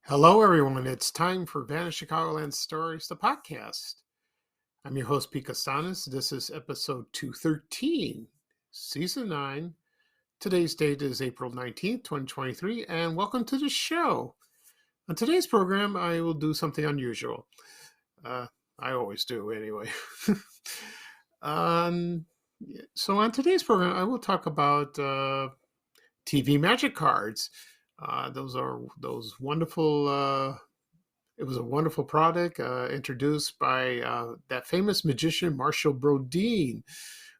Hello, everyone. It's time for Vanished Chicagoland Stories, the podcast. I'm your host, Pete Costanis. This is episode 213, season 9. Today's date is April 19th, 2023, and welcome to the show. On today's program, I will do something unusual. I always do, anyway. So on today's program, I will talk about TV magic cards. Those wonderful. It was a wonderful product introduced by that famous magician Marshall Brodeen,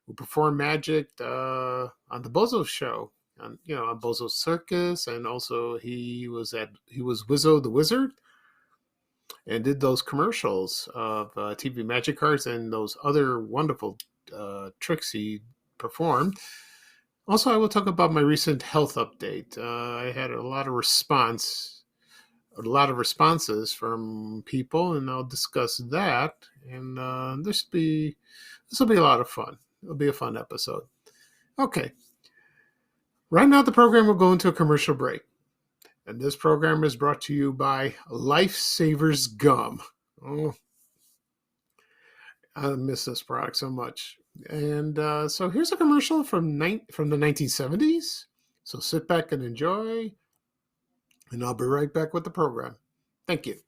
who performed magic on the Bozo Show, on Bozo Circus, and also he was Wizzo the Wizard, and did those commercials of TV magic cards and those other wonderful tricks he performed. Also, I will talk about my recent health update. I had a lot of responses from people, and I'll discuss that. And this will be a lot of fun. It'll be a fun episode. Okay. Right now, the program will go into a commercial break, and this program is brought to you by Lifesavers Gum. Oh, I miss this product so much. And so here's a commercial from the 1970s. So sit back and enjoy, and I'll be right back with the program. Thank you.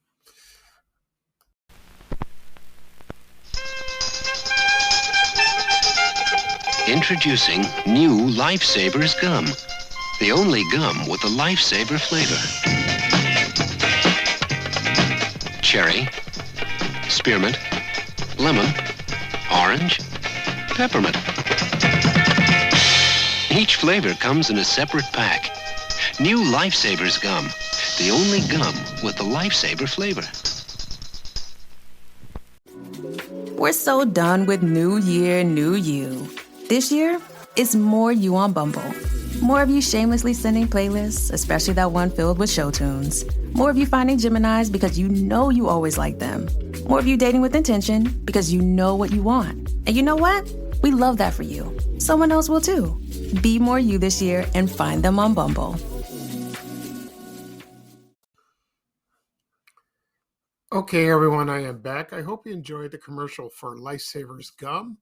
Introducing new Lifesavers Gum, the only gum with a lifesaver flavor. Cherry, spearmint, lemon, orange, peppermint. Each flavor comes in a separate pack. New Lifesavers Gum, the only gum with the lifesaver flavor. We're so done with New Year, New You. This year, it's more you on Bumble. More of you shamelessly sending playlists, especially that one filled with show tunes. More of you finding Geminis because you know you always like them. More of you dating with intention because you know what you want. And you know what? We love that for you. Someone else will too. Be more you this year and find them on Bumble. Okay, everyone, I am back. I hope you enjoyed the commercial for Lifesavers Gum.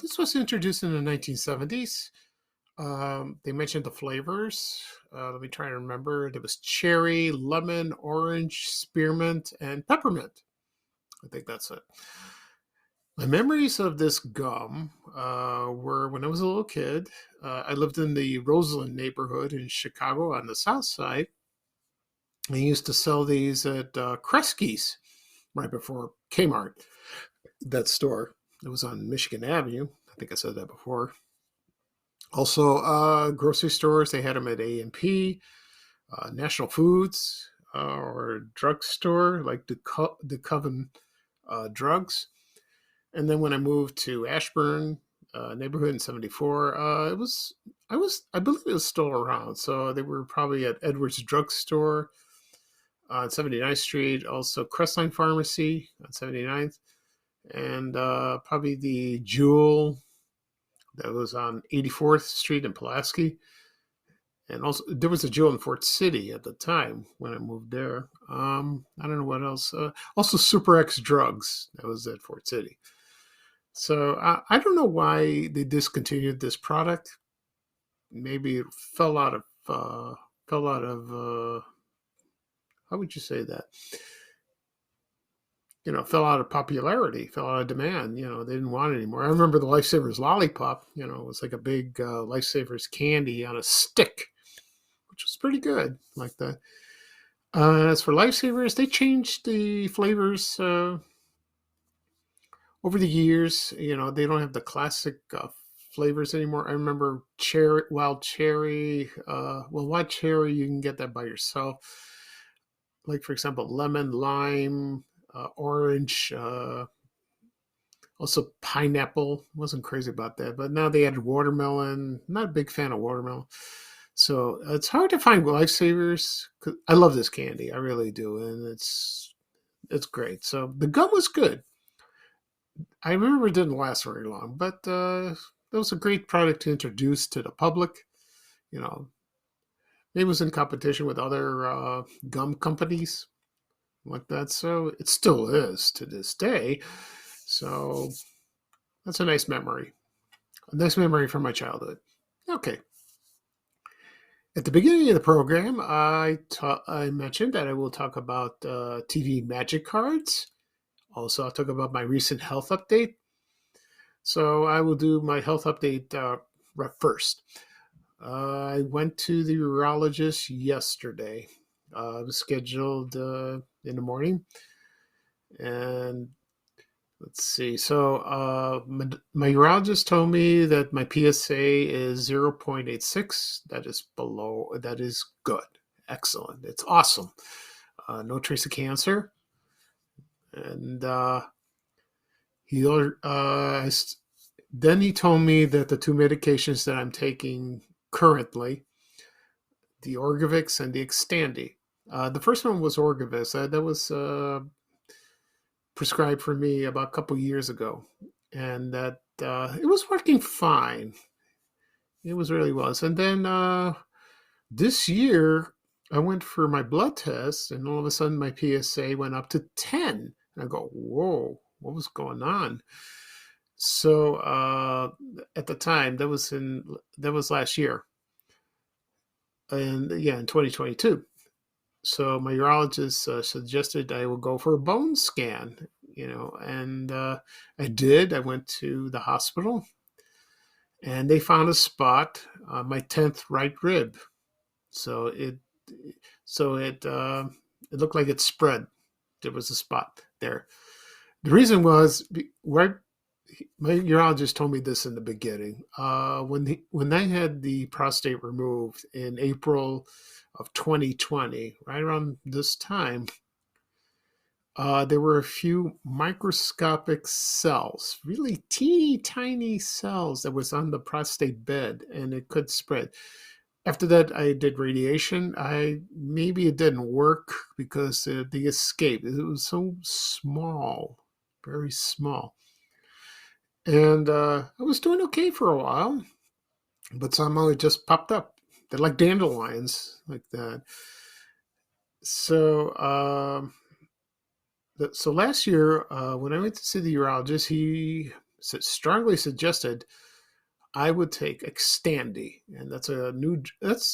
This was introduced in the 1970s. They mentioned the flavors. Let me try to remember. There was cherry, lemon, orange, spearmint, and peppermint. I think that's it. My memories of this gum were when I was a little kid. I lived in the Roseland neighborhood in Chicago on the south side. They used to sell these at Kresge's right before Kmart, that store. It was on Michigan Avenue. I think I said that before. Also, grocery stores, they had them at A&P, National Foods, or drugstore like DeKalb Drugs. And then when I moved to Ashburn neighborhood in 74, I believe it was still around. So they were probably at Edwards Drugstore on 79th Street, also Crestline Pharmacy on 79th, and probably the Jewel that was on 84th Street in Pulaski. And also, there was a Jewel in Fort City at the time when I moved there. I don't know what else. Also, Super X Drugs, that was at Fort City. So I don't know why they discontinued this product. Maybe it fell out of how would you say that? Fell out of popularity, fell out of demand. They didn't want it anymore. I remember the Lifesavers Lollipop, it was like a big Lifesavers candy on a stick, which was pretty good, like that. As for Lifesavers, they changed the flavors over the years. They don't have the classic flavors anymore. I remember cherry, wild cherry. Wild cherry, you can get that by yourself. Like, for example, lemon, lime, orange, also pineapple. Wasn't crazy about that. But now they added watermelon. Not a big fan of watermelon. So it's hard to find lifesavers. 'Cause I love this candy. I really do. And it's great. So the gum was good. I remember it didn't last very long, but that was a great product to introduce to the public. You know, it was in competition with other gum companies like that. So it still is to this day. So that's a nice memory. A nice memory from my childhood. Okay. At the beginning of the program, I mentioned that I will talk about TV magic cards. Also, I'll talk about my recent health update. So I will do my health update first. I went to the urologist yesterday. I was scheduled in the morning. And let's see. So my urologist told me that my PSA is 0.86. That is good. Excellent. It's awesome. No trace of cancer. And then he told me that the two medications that I'm taking currently, the Orgovyx and the Xtandi. The first one was Orgovyx. That was prescribed for me about a couple years ago, and that it was working fine. It really was. And then this year, I went for my blood test, and all of a sudden my PSA went up to 10. And I go, whoa, what was going on? So at the time, that was last year, and yeah, in 2022. So my urologist suggested I will go for a bone scan, and I did. I went to the hospital, and they found a spot on my 10th right rib. So it looked like it spread. There was a spot there. The reason was my urologist told me this in the beginning. When I had the prostate removed in April of 2020, right around this time, there were a few microscopic cells, really teeny tiny cells that was on the prostate bed, and it could spread. After that, I did radiation. Maybe it didn't work because the escape, it was so small, very small. And I was doing okay for a while, but somehow it just popped up. They're like dandelions, like that. So, so last year, when I went to see the urologist, he strongly suggested I would take Xtandi, and that's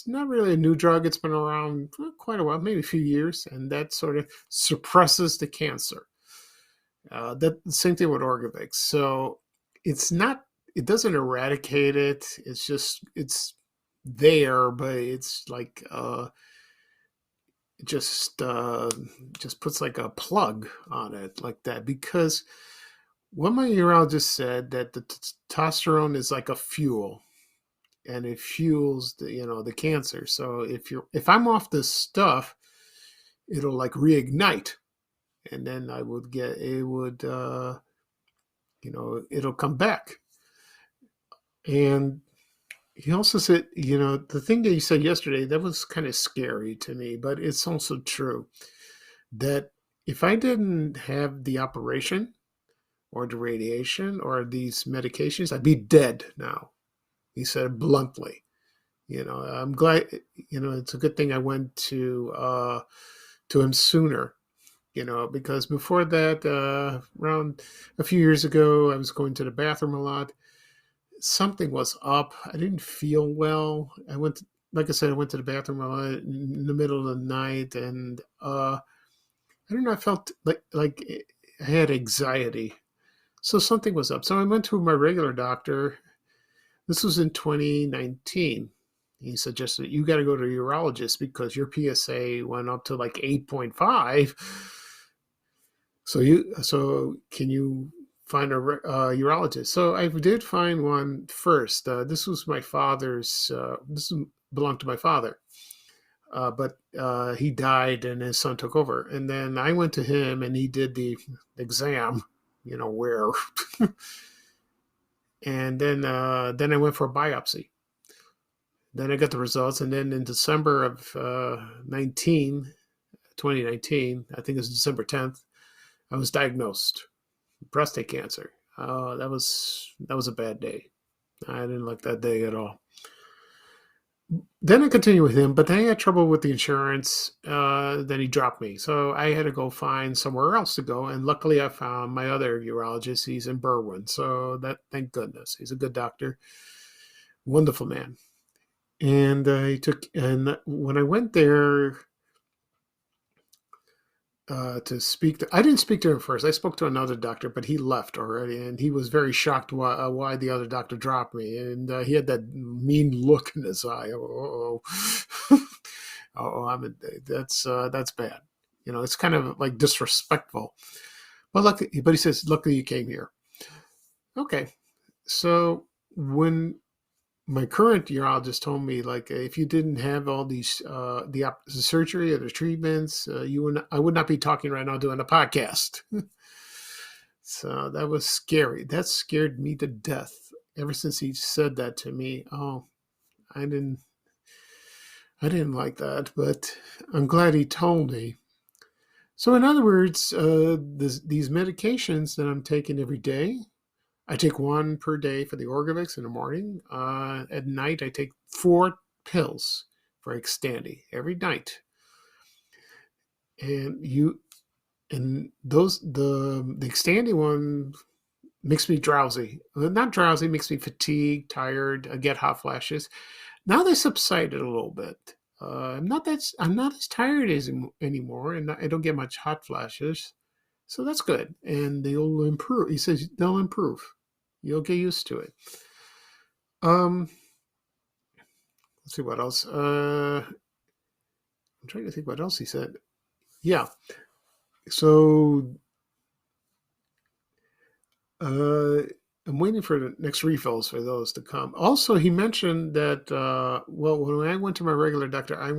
not really a new drug. It's been around quite a while, maybe a few years, and that sort of suppresses the cancer. That same thing with Orgovyx. So it doesn't eradicate it. It's there, but it's like just puts like a plug on it like that, because what my urologist said that the testosterone is like a fuel, and it fuels the cancer. So if I'm off this stuff, it'll like reignite, and then it'll come back. And he also said, the thing that you said yesterday, that was kind of scary to me, but it's also true that if I didn't have the operation or the radiation or these medications, I'd be dead now. He said bluntly. I'm glad, it's a good thing I went to him sooner, because before that, around a few years ago, I was going to the bathroom a lot. Something was up. I didn't feel well. Like I said, I went to the bathroom a lot in the middle of the night, and I don't know, I felt like I had anxiety. So something was up. So I went to my regular doctor. This was in 2019. He suggested, you got to go to a urologist because your PSA went up to like 8.5. So can you find a urologist. So I did find one first. This was my father's. Belonged to my father, but he died, and his son took over. And then I went to him, and he did the exam. Where, and then I went for a biopsy. Then I got the results, and then in December of 2019, I think it was December 10th, I was diagnosed prostate cancer. That was a bad day. I didn't like that day at all. Then I continued with him, but then I had trouble with the insurance. Then he dropped me, so I had to go find somewhere else to go. And luckily, I found my other urologist. He's in Berwyn, so thank goodness, he's a good doctor, wonderful man. And when I went there to speak I didn't speak to him first. I spoke to another doctor, but he left already, and he was very shocked why the other doctor dropped me. And he had that mean look in his eye. That's bad. It's kind of like disrespectful. But he says, luckily you came here. Okay. So when my current urologist told me, like, if you didn't have all these the surgery or the treatments, I would not be talking right now doing a podcast. So that was scary. That scared me to death. Ever since he said that to me, I didn't like that, but I'm glad he told me. So in other words, these medications that I'm taking every day, I take one per day for the Orgovyx in the morning. At night, I take 4 pills for Xtandi every night. And the Xtandi one makes me drowsy. Not drowsy, makes me fatigued, tired. I get hot flashes. Now they subsided a little bit. I'm not as tired anymore, and I don't get much hot flashes. So that's good. And they'll improve. He says they'll improve. You'll get used to it. Let's see what else. I'm trying to think what else he said. Yeah. So I'm waiting for the next refills for those to come. Also, he mentioned that, when I went to my regular doctor, I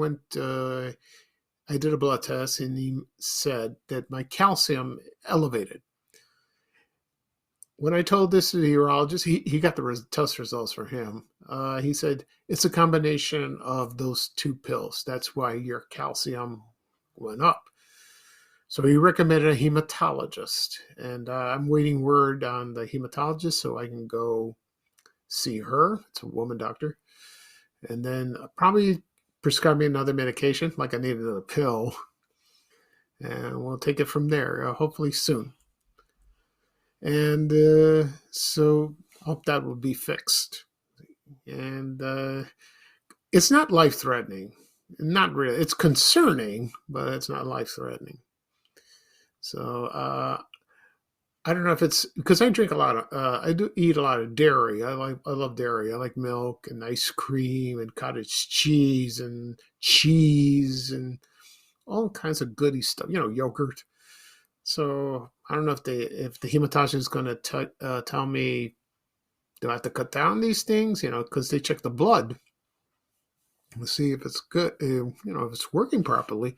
did a blood test, and he said that my calcium elevated. When I told this to the urologist, he got the test results for him. He said it's a combination of those 2 pills. That's why your calcium went up. So he recommended a hematologist, and I'm waiting word on the hematologist so I can go see her. It's a woman doctor, and then probably prescribe me another medication, like I need another pill, and we'll take it from there. Hopefully soon. And so I hope that will be fixed. And it's not life-threatening. Not really. It's concerning, but it's not life-threatening. So I don't know if it's because I drink a lot of, I do eat a lot of dairy. I love dairy. I like milk and ice cream and cottage cheese and all kinds of goody stuff, yogurt. So I don't know if the hematologist is going to tell me, do I have to cut down these things? Because they check the blood to see if it's good, if it's working properly.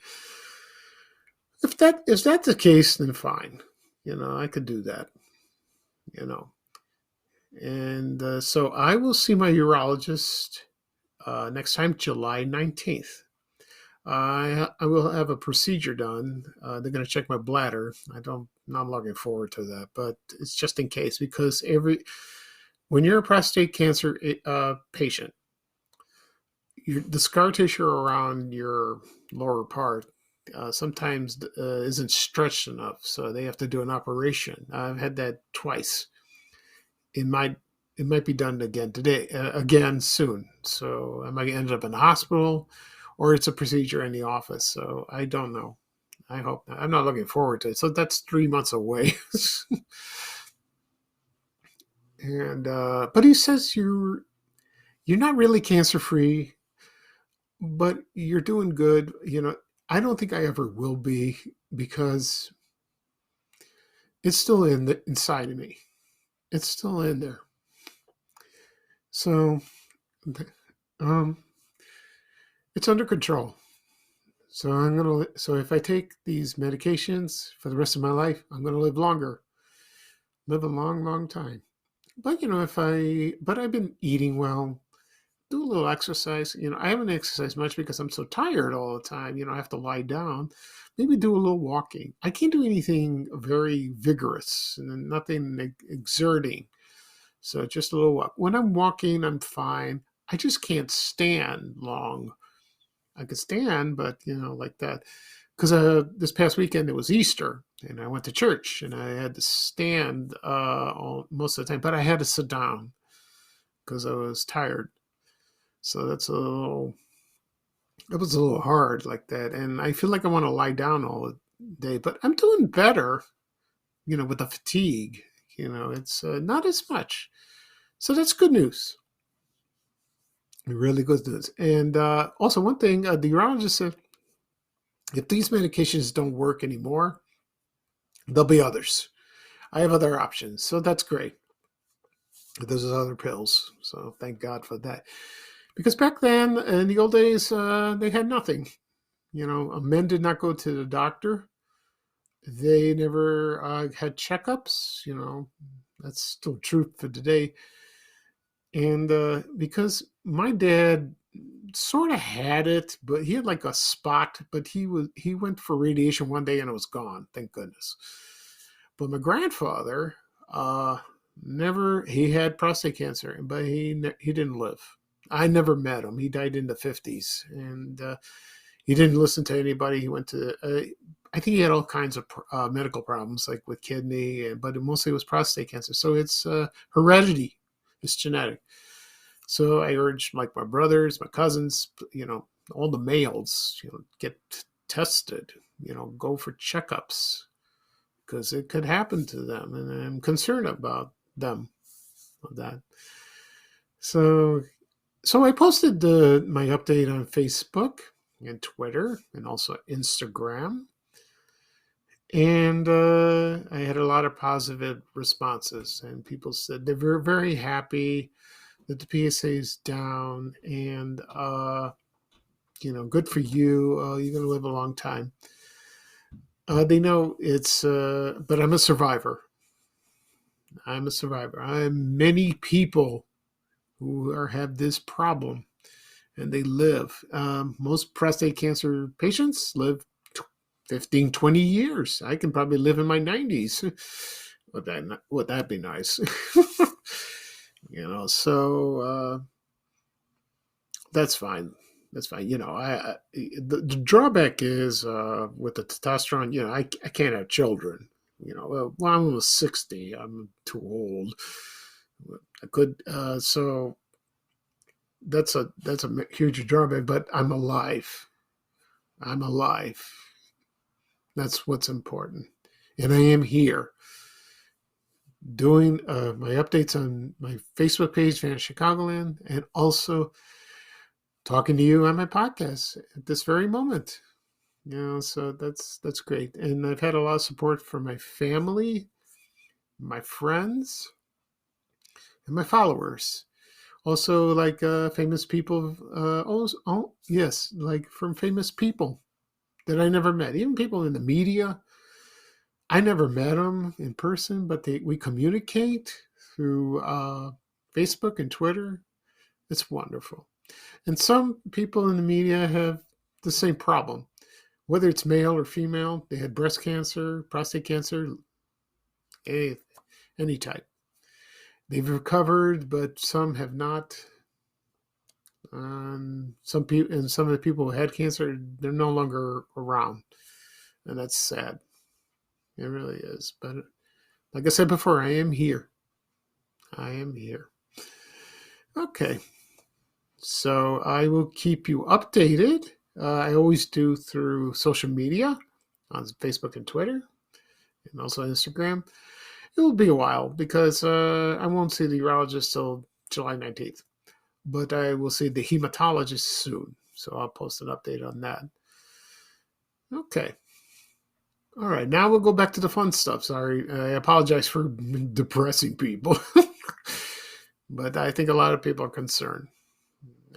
If that's the case, then fine. I could do that. And so I will see my urologist next time, July 19th. I will have a procedure done. They're going to check my bladder. I'm not looking forward to that, but it's just in case, because when you're a prostate cancer patient, the scar tissue around your lower part sometimes isn't stretched enough, so they have to do an operation. I've had that twice. It might be done again soon. So I might end up in the hospital, or it's a procedure in the office. So I don't know. I hope not. I'm not looking forward to it. So that's 3 months away. And but he says you're not really cancer free, but you're doing good. I don't think I ever will be, because it's still inside of me. It's still in there. So, um, it's under control. So if I take these medications for the rest of my life, I'm gonna live longer, live a long, long time. But but I've been eating well, do a little exercise. I haven't exercised much because I'm so tired all the time. I have to lie down. Maybe do a little walking. I can't do anything very vigorous and nothing exerting. So just a little walk. When I'm walking, I'm fine. I just can't stand long. I could stand, but like that. Because this past weekend it was Easter, and I went to church, and I had to stand most of the time, but I had to sit down because I was tired. So it was a little hard like that, and I feel like I want to lie down all day, but I'm doing better, with the fatigue. It's not as much, so that's good news. Really good news. And also, one thing the urologist said, if these medications don't work anymore, there'll be others. I have other options, so that's great. There's other pills, so thank God for that. Because back then, in the old days, they had nothing. Men did not go to the doctor. They never had checkups. That's still true for today. And because my dad sort of had it, but he had like a spot, but he went for radiation one day and it was gone. Thank goodness. But my grandfather he had prostate cancer, but he didn't live. I never met him. He died in the 50s, and he didn't listen to anybody. He went to, I think he had all kinds of medical problems, like with kidney, but mostly it was prostate cancer. So it's heredity, it's genetic. So I urge, like, my brothers, my cousins, all the males, get tested, go for checkups, because it could happen to them, and I'm concerned about them, of that. So I posted my update on Facebook and Twitter and also Instagram. And I had a lot of positive responses, and people said they were very happy that the PSA is down, and good for you. You're going to live a long time. They know it's, but I'm a survivor. I'm a survivor. I'm many people who have this problem, and they live. Most prostate cancer patients live 15, 20 years. I can probably live in my 90s. Would that be nice? So that's fine. That's fine. The drawback is with the testosterone, I can't have children. Well, I'm almost 60. I'm too old. I could, so that's a huge drawback, but I'm alive. I'm alive. That's what's important. And I am here doing my updates on my Facebook page, Vanish Chicagoland, and also talking to you on my podcast at this very moment. So that's great. And I've had a lot of support from my family, my friends, and my followers. Also, like famous people. Yes, like from famous people that I never met. Even people in the media. I never met them in person, but we communicate through Facebook and Twitter. It's wonderful. And some people in the media have the same problem. Whether it's male or female, they had breast cancer, prostate cancer, any type. They've recovered, but some have not. Some of the people who had cancer, they're no longer around, and that's sad. It really is. But like I said before, I am here. I am here. Okay. So I will keep you updated. I always do through social media on Facebook and Twitter and also Instagram. It will be a while because I won't see the urologist till July 19th. But I will see the hematologist soon. So I'll post an update on that. Okay. All right, now we'll go back to the fun stuff. Sorry, I apologize for depressing people, but I think a lot of people are concerned,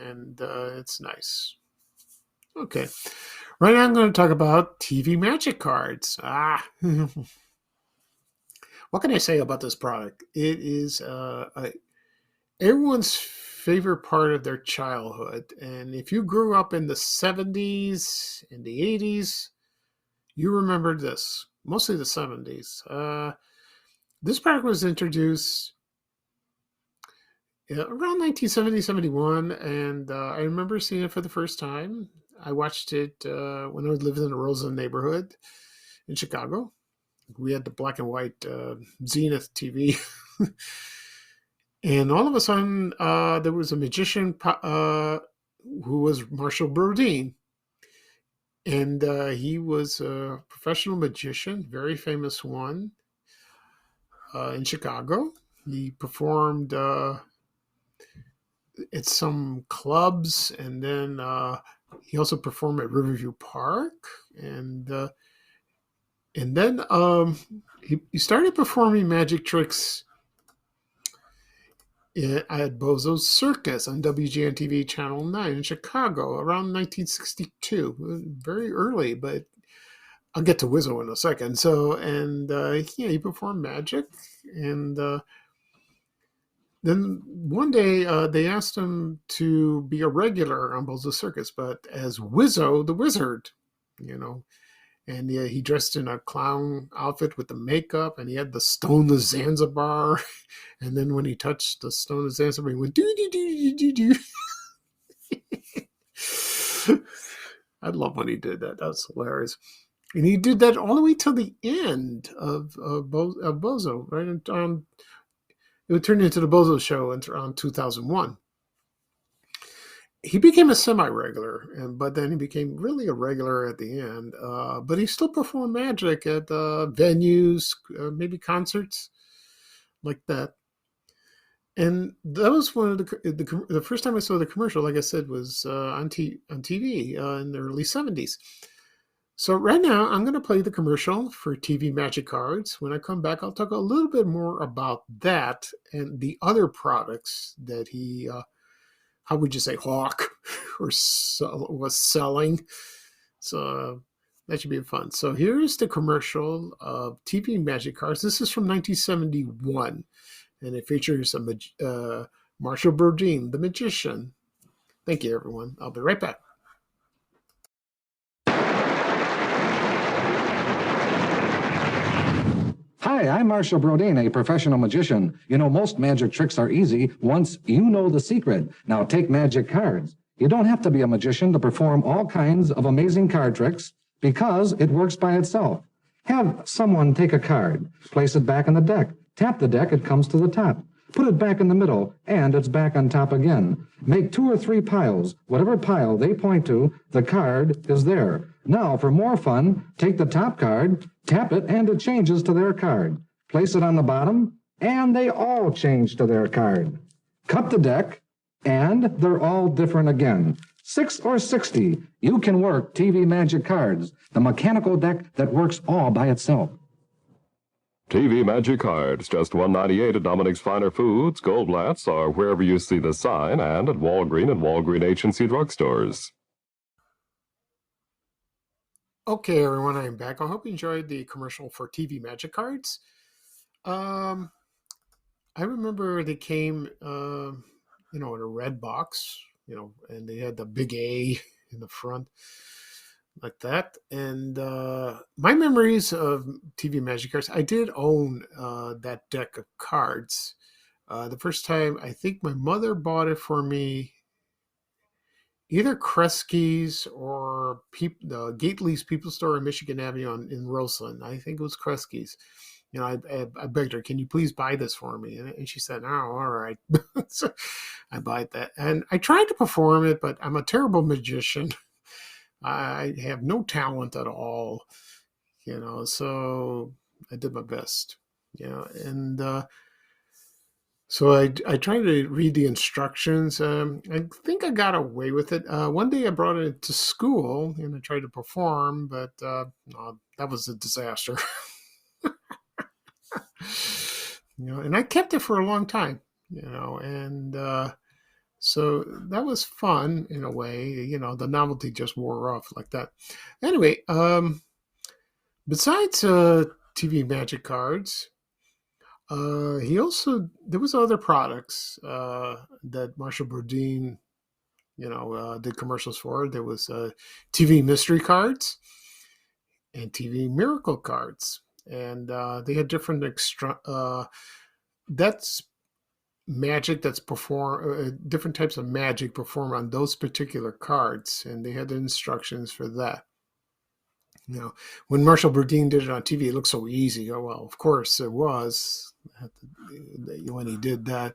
and it's nice. Okay, right now I'm going to talk about TV Magic cards. What can I say about this product? It is everyone's favorite part of their childhood, and if you grew up in the 70s and the 80s, you remember this, mostly the 70s. This product was introduced around 1970, 71, and I remember seeing it for the first time. I watched it when I was living in the Roseland neighborhood in Chicago. We had the black and white Zenith TV. And all of a sudden, there was a magician who was Marshall Brodeen. And he was a professional magician, very famous one in Chicago. He performed at some clubs, and then he also performed at Riverview Park. And then he started performing magic tricks at Bozo's Circus on WGN TV Channel 9 in Chicago around 1962. Very early, but I'll get to Wizzo in a second. So, and he performed magic. And then one day they asked him to be a regular on Bozo's Circus, but as Wizzo the Wizard, And he dressed in a clown outfit with the makeup, and he had the stone of Zanzibar. And then when he touched the stone of Zanzibar, he went do do do do do do. I love when he did that. That's hilarious. And he did that all the way till the end of Bozo, right? It would turn into the Bozo Show around 2001. He became a semi-regular, but then he became really a regular at the end. But he still performed magic at venues, maybe concerts like that. And that was one of the first time I saw the commercial, like I said, was on TV in the early 70s. So right now, I'm going to play the commercial for TV Magic Cards. When I come back, I'll talk a little bit more about that and the other products that he... how would you say, hawk or was selling. So that should be fun. So here's the commercial of TV Magic Cards. This is from 1971, and it features Marshall Brodeen, the magician. Thank you, everyone. I'll be right back. Hi, I'm Marshall Brodeen, a professional magician. You know, most magic tricks are easy once you know the secret. Now take magic cards. You don't have to be a magician to perform all kinds of amazing card tricks because it works by itself. Have someone take a card, place it back in the deck. Tap the deck, it comes to the top. Put it back in the middle, and it's back on top again. Make 2 or 3 piles. Whatever pile they point to, the card is there. Now, for more fun, take the top card, tap it, and it changes to their card. Place it on the bottom, and they all change to their card. Cut the deck, and they're all different again. 6 or 60, you can work TV Magic Cards, the mechanical deck that works all by itself. TV Magic Cards, just $1.98 at Dominic's Finer Foods, Goldblatt's, or wherever you see the sign, and at Walgreen and Walgreen Agency drugstores. Okay, everyone, I am back. I hope you enjoyed the commercial for TV Magic Cards. I remember they came, in a red box, and they had the big A in the front, like that. And my memories of TV Magic Cards, I did own that deck of cards. The first time, I think my mother bought it for me, either Kresge's or Gately's People Store in Michigan Avenue in Roseland. I think it was Kresge's. I begged her, can you please buy this for me? And she said, oh, all right. So I bought that. And I tried to perform it, but I'm a terrible magician. I have no talent at all, so I did my best, and So I tried to read the instructions. I think I got away with it. One day I brought it to school and I tried to perform, but no, that was a disaster. And I kept it for a long time, and so that was fun in a way. The novelty just wore off like that. Anyway, besides TV Magic cards, there was other products that Marshall Brodeen, did commercials for. There was TV mystery cards and TV miracle cards, and they had different extra. That's magic that's different types of magic perform on those particular cards, and they had the instructions for that. When Marshall Brodeen did it on TV, it looked so easy. Oh, well, of course it was when he did that.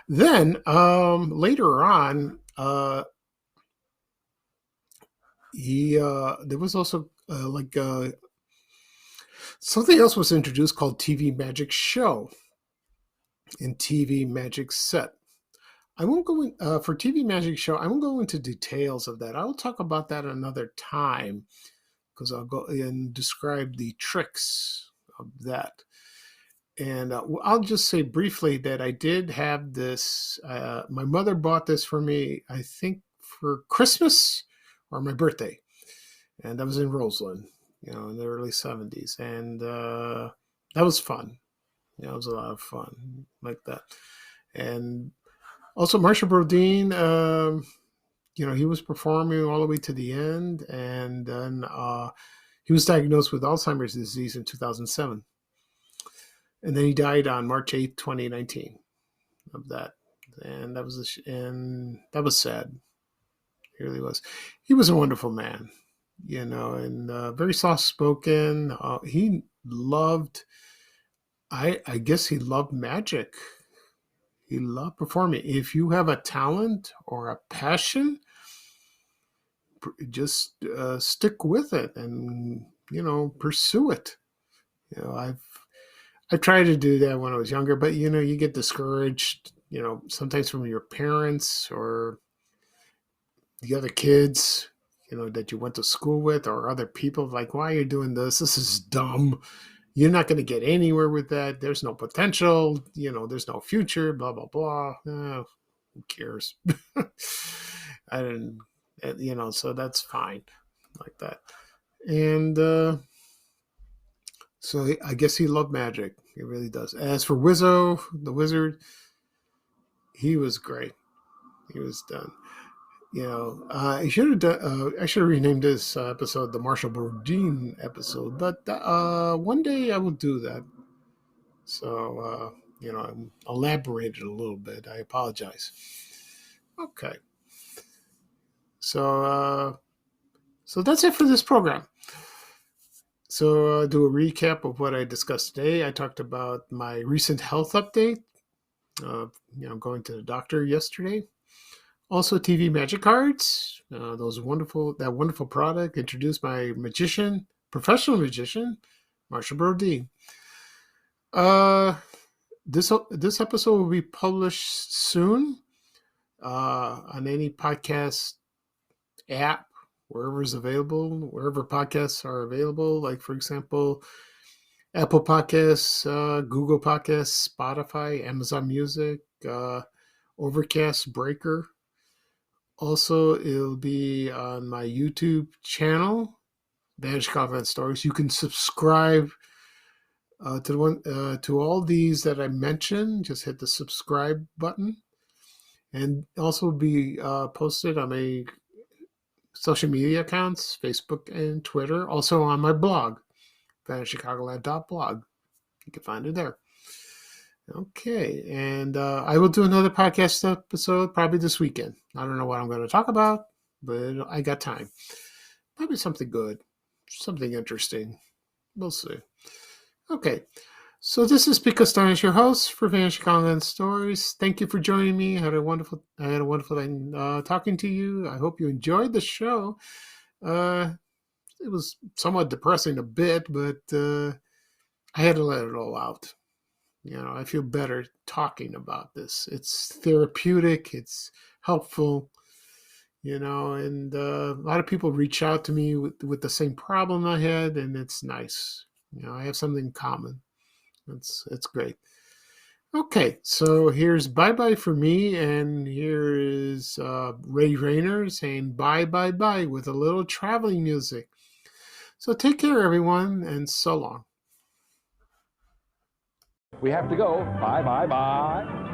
Then later on, there was also something else was introduced called TV Magic Show and TV Magic Set. I won't go in for TV Magic Show. I won't go into details of that. I'll talk about that another time, because I'll go and describe the tricks of that. And I'll just say briefly that I did have this. My mother bought this for me, I think, for Christmas or my birthday. And that was in Roseland, in the early 70s. And that was fun. It was a lot of fun like that. And also Marshall Brodeen, he was performing all the way to the end. And then he was diagnosed with Alzheimer's disease in 2007. And then he died on March 8th, 2019 of that. And that was sad. It really was. He was a wonderful man, and very soft-spoken. He loved, I guess he loved magic. He loved performing. If you have a talent or a passion, just stick with it and, pursue it. I tried to do that when I was younger, but, you get discouraged, sometimes from your parents or the other kids, that you went to school with, or other people, like, why are you doing this? This is dumb. You're not going to get anywhere with that. There's no potential, there's no future, blah, blah, blah. Who cares? I didn't, so that's fine like that. And so I guess he loved magic. He really does. As for Wizzo, the wizard, he was great. He was done. I should have done. I should have renamed this episode the Marshall Brodeen episode, but one day I will do that. So I elaborated a little bit. I apologize. Okay. So that's it for this program. So do a recap of what I discussed today. I talked about my recent health update, going to the doctor yesterday. Also TV Magic cards, that wonderful product introduced by professional magician, Marshall Brodeen. This episode will be published soon on any podcast app, wherever podcasts are available, like, for example, Apple Podcasts, Google Podcasts, Spotify, Amazon Music, Overcast, Breaker. Also, it'll be on my YouTube channel, Vanish Content Stories. You can subscribe to all these that I mentioned. Just hit the subscribe button, and also be posted on my social media accounts, Facebook and Twitter. Also on my blog, vanishchicagoland.blog. You can find it there. Okay, and I will do another podcast episode probably this weekend. I don't know what I'm going to talk about, but I got time. Probably something good, something interesting. We'll see. Okay, so this is Pete Costanis, your host for Vanish Content Stories. Thank you for joining me. I had a wonderful time talking to you. I hope you enjoyed the show. It was somewhat depressing a bit, but I had to let it all out. I feel better talking about this. It's therapeutic. It's helpful. And a lot of people reach out to me with the same problem I had, and it's nice. I have something in common. It's great. Okay, so here's bye bye for me, and here is Ray Rayner saying bye bye bye with a little traveling music. So take care, everyone, and so long. We have to go. Bye bye bye.